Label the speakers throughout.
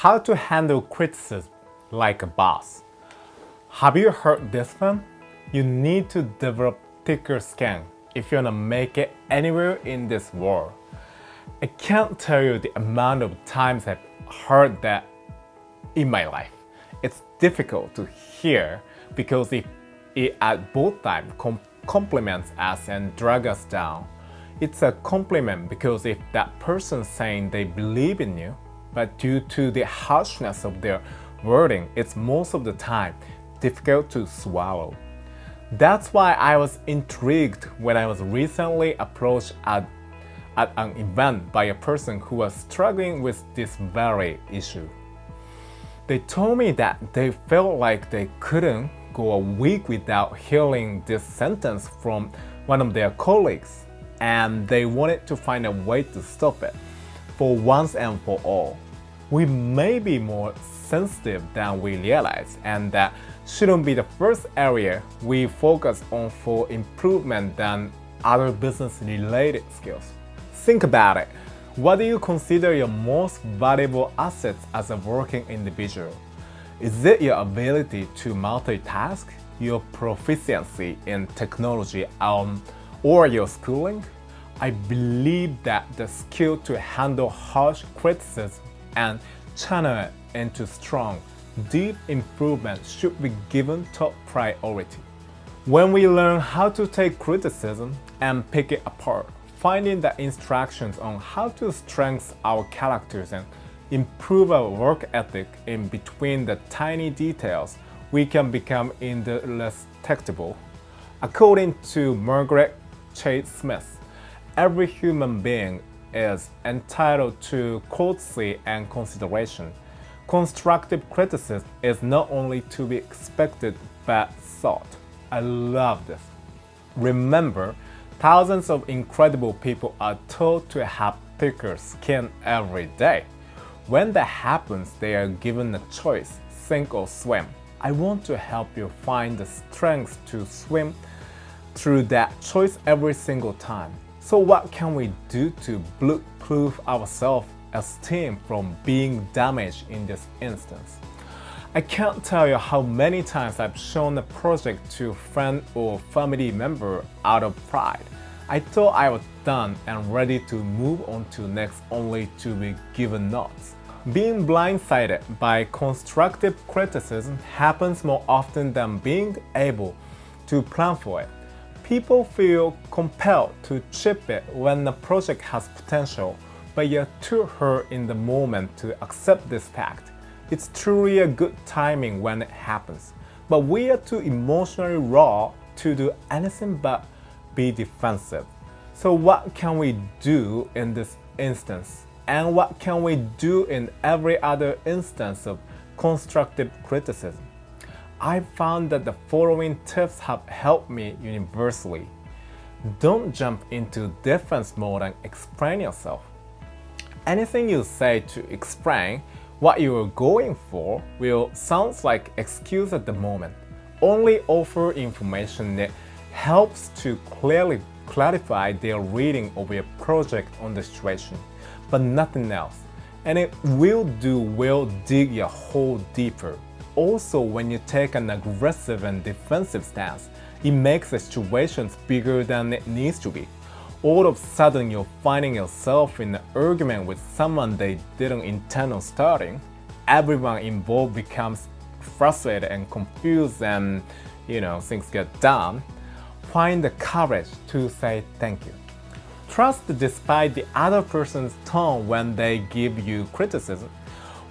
Speaker 1: How to handle criticism like a boss. Have you heard this one? You need to develop thicker skin if you want to make it anywhere in this world. I can't tell you the amount of times I've heard that in my life. It's difficult to hear because it at both times compliments us and drag us down. It's a compliment because if that person's saying they believe in you, but due to the harshness of their wording, it's most of the time difficult to swallow. That's why I was intrigued when I was recently approached at an event by a person who was struggling with this very issue. They told me that they felt like they couldn't go a week without hearing this sentence from one of their colleagues, and they wanted to find a way to stop it for once and for all. We may be more sensitive than we realize, and that shouldn't be the first area we focus on for improvement than other business-related skills. Think about it. What do you consider your most valuable assets as a working individual? Is it your ability to multitask, your proficiency in technology, or your schooling? I believe that the skill to handle harsh criticism and channel it into strong, deep improvement should be given top priority. When we learn how to take criticism and pick it apart, finding the instructions on how to strengthen our characters and improve our work ethic in between the tiny details, we can become indestructible. According to Margaret Chase Smith, every human being is entitled to courtesy and consideration. Constructive criticism is not only to be expected but sought. I love this. Remember, thousands of incredible people are told to have thicker skin every day. When that happens, they are given a choice, sink or swim. I want to help you find the strength to swim through that choice every single time. So what can we do to bulletproof our self-esteem from being damaged in this instance? I can't tell you how many times I've shown a project to a friend or family member out of pride. I thought I was done and ready to move on to next only to be given nods. Being blindsided by constructive criticism happens more often than being able to plan for it. People feel compelled to chip it when the project has potential, but you're too hurt in the moment to accept this fact. It's truly a good timing when it happens, but we are too emotionally raw to do anything but be defensive. So what can we do in this instance? And what can we do in every other instance of constructive criticism? I found that the following tips have helped me universally. Don't jump into defense mode and explain yourself. Anything you say to explain what you are going for will sound like excuse at the moment. Only offer information that helps to clearly clarify their reading of your project on the situation, but nothing else. And it will dig your hole deeper. Also, when you take an aggressive and defensive stance, it makes the situations bigger than it needs to be. All of a sudden, you're finding yourself in an argument with someone they didn't intend on starting. Everyone involved becomes frustrated and confused, and things get done. Find the courage to say thank you. Trust despite the other person's tone when they give you criticism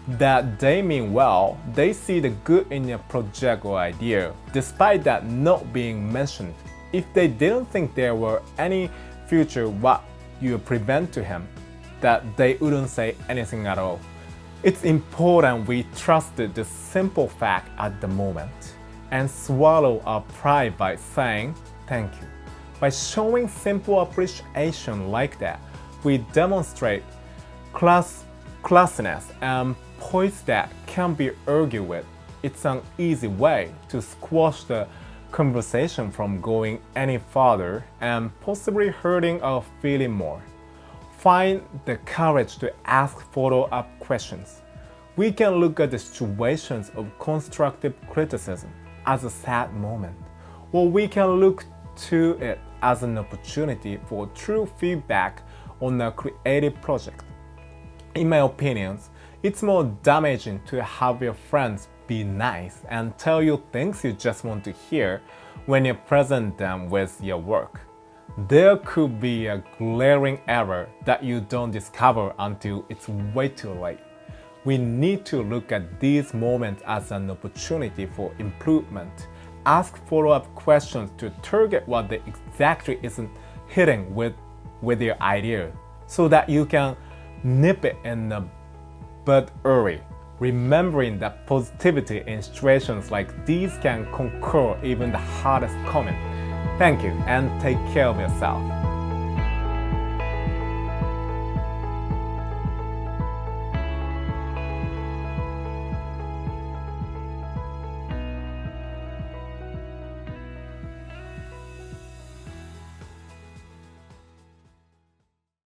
Speaker 1: that they mean well. They see the good in your project or idea, despite that not being mentioned. If they didn't think there were any future what you present to him, that they wouldn't say anything at all. It's important we trust the simple fact at the moment and swallow our pride by saying thank you. By showing simple appreciation like that, we demonstrate classiness and poise that can be argued with. It's an easy way to squash the conversation from going any further and possibly hurting our feeling more. Find the courage to ask follow-up questions. We can look at the situations of constructive criticism as a sad moment, or we can look to it as an opportunity for true feedback on a creative project. In my opinions, it's more damaging to have your friends be nice and tell you things you just want to hear when you present them with your work. There could be a glaring error that you don't discover until it's way too late. We need to look at these moments as an opportunity for improvement. Ask follow-up questions to target what they exactly isn't hitting with your idea so that you can nip it in the bud early. Remembering that positivity in situations like these can conquer even the hardest comment. Thank you and take care of yourself.